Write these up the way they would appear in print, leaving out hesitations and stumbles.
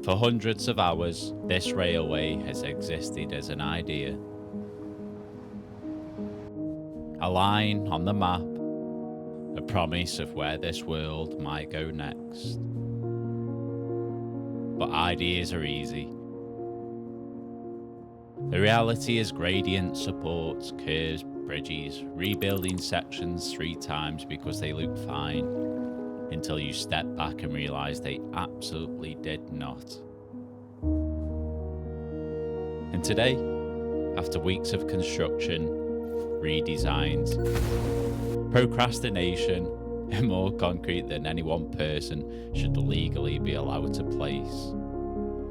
For hundreds of hours, this railway has existed as an idea. A line on the map, a promise of where this world might go next. But ideas are easy. The reality is gradient supports, curves, bridges, rebuilding sections 3 times because they look fine, until you step back and realise they absolutely did not. And today, after weeks of construction, redesigns, procrastination, and more concrete than any one person should legally be allowed to place,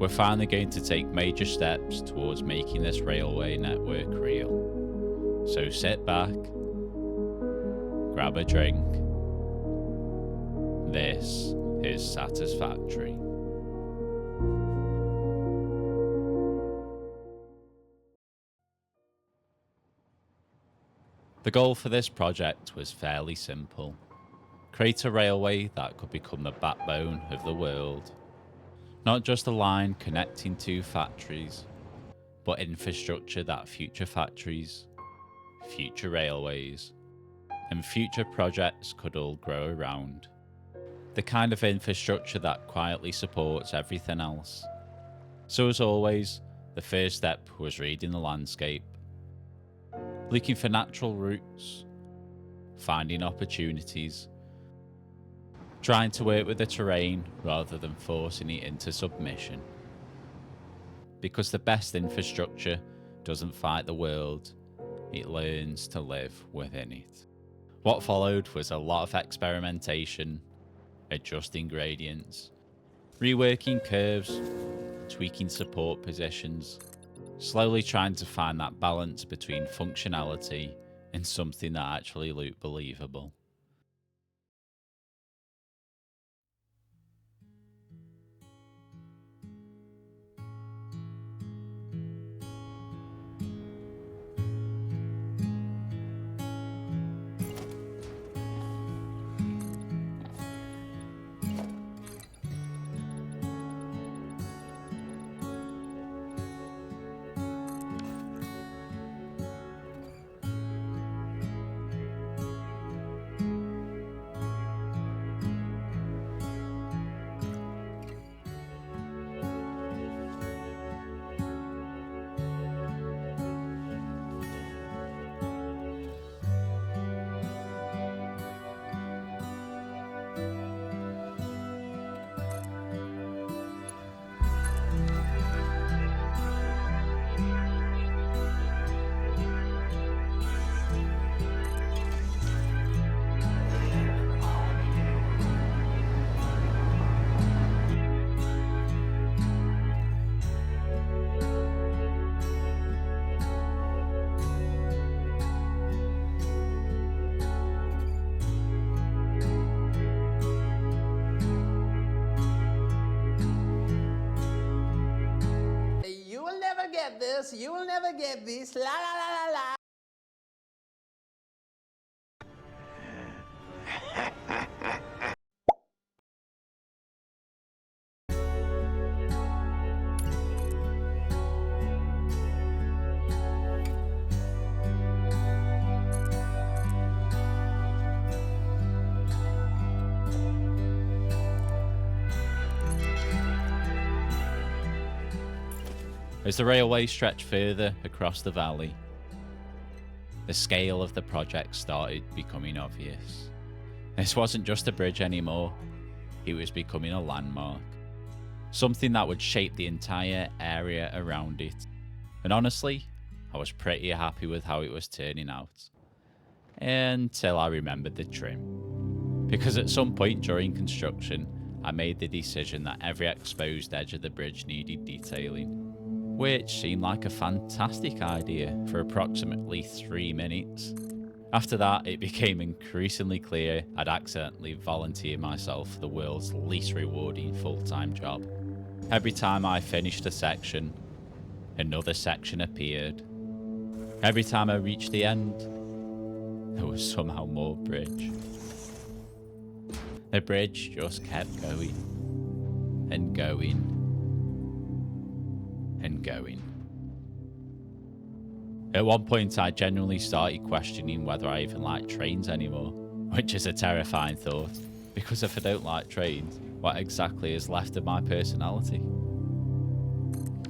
we're finally going to take major steps towards making this railway network real. So sit back, grab a drink. This is Satisfactory. The goal for this project was fairly simple. Create a railway that could become the backbone of the world. Not just a line connecting 2 factories, but infrastructure that future factories, future railways, and future projects could all grow around. The kind of infrastructure that quietly supports everything else. So as always, the first step was reading the landscape, looking for natural routes, finding opportunities, trying to work with the terrain rather than forcing it into submission. Because the best infrastructure doesn't fight the world, it learns to live within it. What followed was a lot of experimentation, adjusting gradients, reworking curves, tweaking support positions, slowly trying to find that balance between functionality and something that actually looked believable. You will never get this, you will never get this, la la la la la. As the railway stretched further across the valley, the scale of the project started becoming obvious. This wasn't just a bridge anymore, it was becoming a landmark. Something that would shape the entire area around it. And honestly, I was pretty happy with how it was turning out. Until I remembered the trim. Because at some point during construction, I made the decision that every exposed edge of the bridge needed detailing. Which seemed like a fantastic idea for approximately 3 minutes. After that, it became increasingly clear I'd accidentally volunteered myself for the world's least rewarding full-time job. Every time I finished a section, another section appeared. Every time I reached the end, there was somehow more bridge. The bridge just kept going and going I'm going. At one point, I genuinely started questioning whether I even like trains anymore, which is a terrifying thought, because if I don't like trains, what exactly is left of my personality?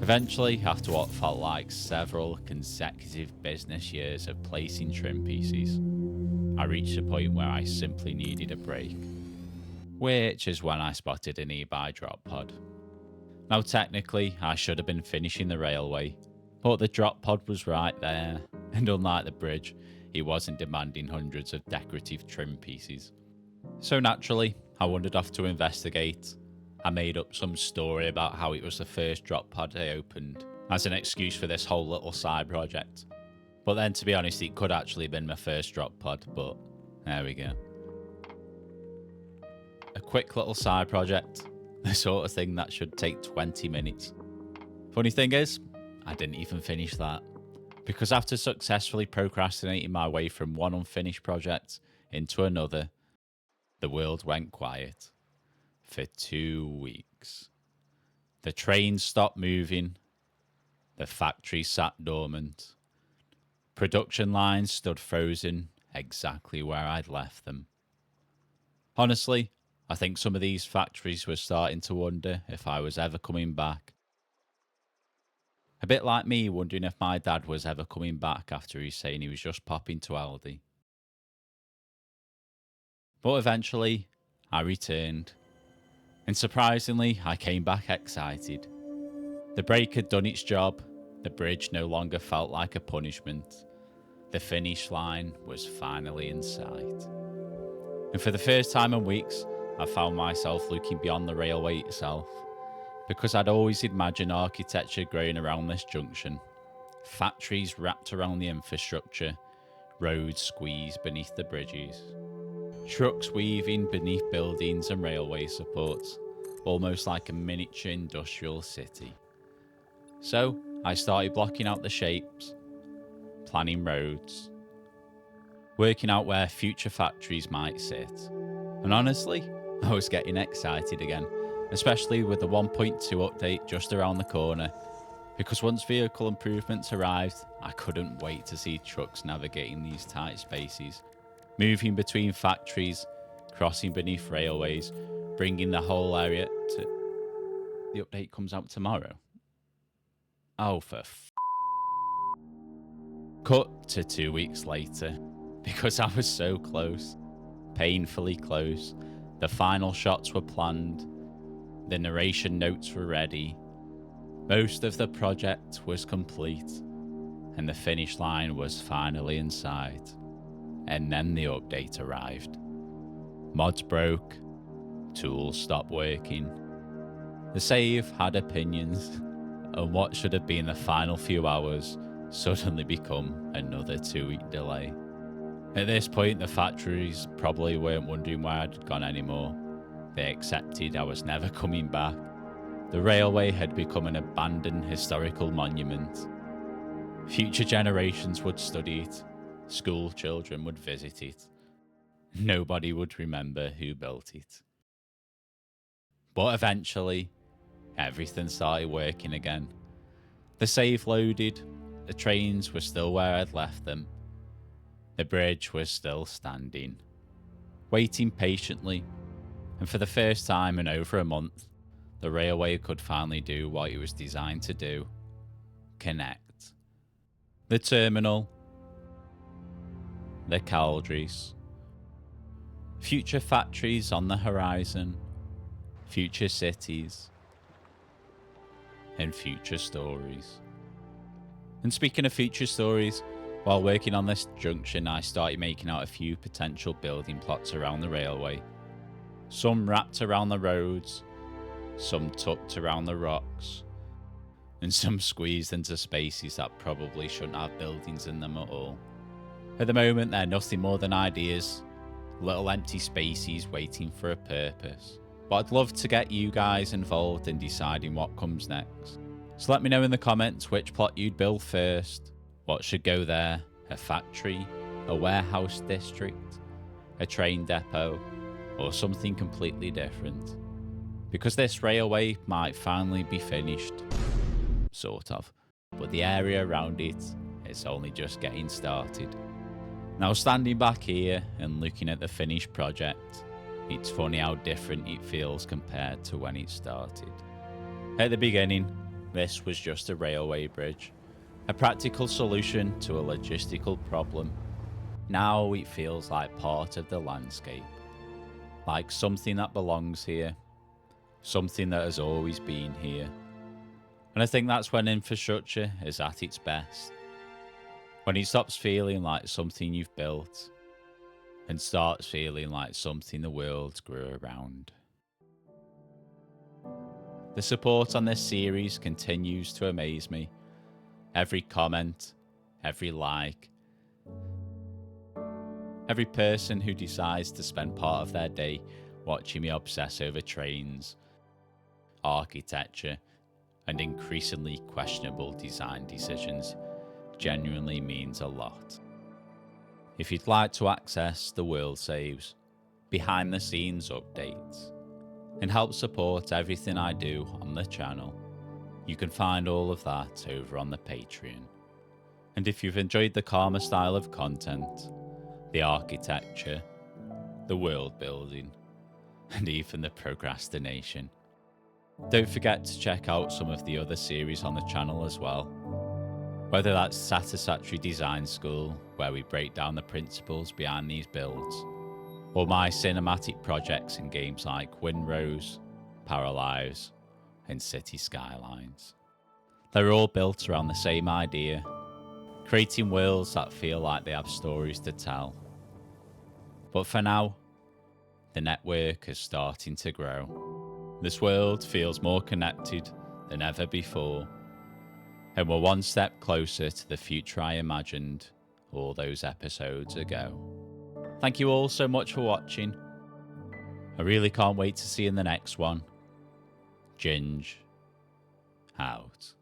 Eventually, after what felt like several consecutive business years of placing trim pieces, I reached a point where I simply needed a break, which is when I spotted an e-buy drop pod. Now technically, I should have been finishing the railway, but the drop pod was right there, and unlike the bridge, it wasn't demanding hundreds of decorative trim pieces. So naturally, I wandered off to investigate. I made up some story about how it was the first drop pod I opened, as an excuse for this whole little side project. But then, to be honest, it could actually have been my first drop pod, but there we go. A quick little side project, the sort of thing that should take 20 minutes. Funny thing is, I didn't even finish that, because after successfully procrastinating my way from one unfinished project into another, the world went quiet for 2 weeks. The trains stopped moving, the factory sat dormant, production lines stood frozen exactly where I'd left them. Honestly, I think some of these factories were starting to wonder if I was ever coming back. A bit like me wondering if my dad was ever coming back after he's saying he was just popping to Aldi. But eventually, I returned. And surprisingly, I came back excited. The break had done its job. The bridge no longer felt like a punishment. The finish line was finally in sight. And for the first time in weeks, I found myself looking beyond the railway itself, because I'd always imagined architecture growing around this junction. Factories wrapped around the infrastructure, roads squeezed beneath the bridges, trucks weaving beneath buildings and railway supports, almost like a miniature industrial city. So I started blocking out the shapes, planning roads, working out where future factories might sit. And honestly, I was getting excited again, especially with the 1.2 update just around the corner, because once vehicle improvements arrived, I couldn't wait to see trucks navigating these tight spaces, moving between factories, crossing beneath railways, bringing the whole area to... The update comes out tomorrow. Oh, for Cut to 2 weeks later, because I was so close, painfully close. The final shots were planned, the narration notes were ready, most of the project was complete, and the finish line was finally in sight. And then the update arrived. Mods broke, tools stopped working. The save had opinions, and what should have been the final few hours suddenly become another 2-week delay. At this point, the factories probably weren't wondering where I'd gone anymore. They accepted I was never coming back. The railway had become an abandoned historical monument. Future generations would study it. School children would visit it. Nobody would remember who built it. But eventually, everything started working again. The save loaded, the trains were still where I'd left them. The bridge was still standing, waiting patiently, and for the first time in over a month, the railway could finally do what it was designed to do: connect. The terminal, the cauldries, future factories on the horizon, future cities, and future stories. And speaking of future stories, while working on this junction, I started making out a few potential building plots around the railway. Some wrapped around the roads, some tucked around the rocks, and some squeezed into spaces that probably shouldn't have buildings in them at all. At the moment, they're nothing more than ideas, little empty spaces waiting for a purpose. But I'd love to get you guys involved in deciding what comes next. So let me know in the comments which plot you'd build first. What should go there? A factory? A warehouse district? A train depot? Or something completely different? Because this railway might finally be finished. sort of, but the area around it is only just getting started. Now, standing back here and looking at the finished project, it's funny how different it feels compared to when it started. At the beginning, this was just a railway bridge, a practical solution to a logistical problem. Now it feels like part of the landscape, like something that belongs here, something that has always been here. And I think that's when infrastructure is at its best. When it stops feeling like something you've built and starts feeling like something the world grew around. The support on this series continues to amaze me. Every comment, every like, every person who decides to spend part of their day watching me obsess over trains, architecture, and increasingly questionable design decisions genuinely means a lot. If you'd like to access the World Saves, behind the scenes updates, and help support everything I do on the channel, you can find all of that over on the Patreon. And if you've enjoyed the calmer style of content, the architecture, the world building, and even the procrastination, don't forget to check out some of the other series on the channel as well. Whether that's Satisfactory Design School, where we break down the principles behind these builds, or my cinematic projects in games like Windrose, Paralives, and City Skylines. They're all built around the same idea, creating worlds that feel like they have stories to tell. But for now, the network is starting to grow. This world feels more connected than ever before, and we're one step closer to the future I imagined all those episodes ago. Thank you all so much for watching. I really can't wait to see you in the next one. Ginge out.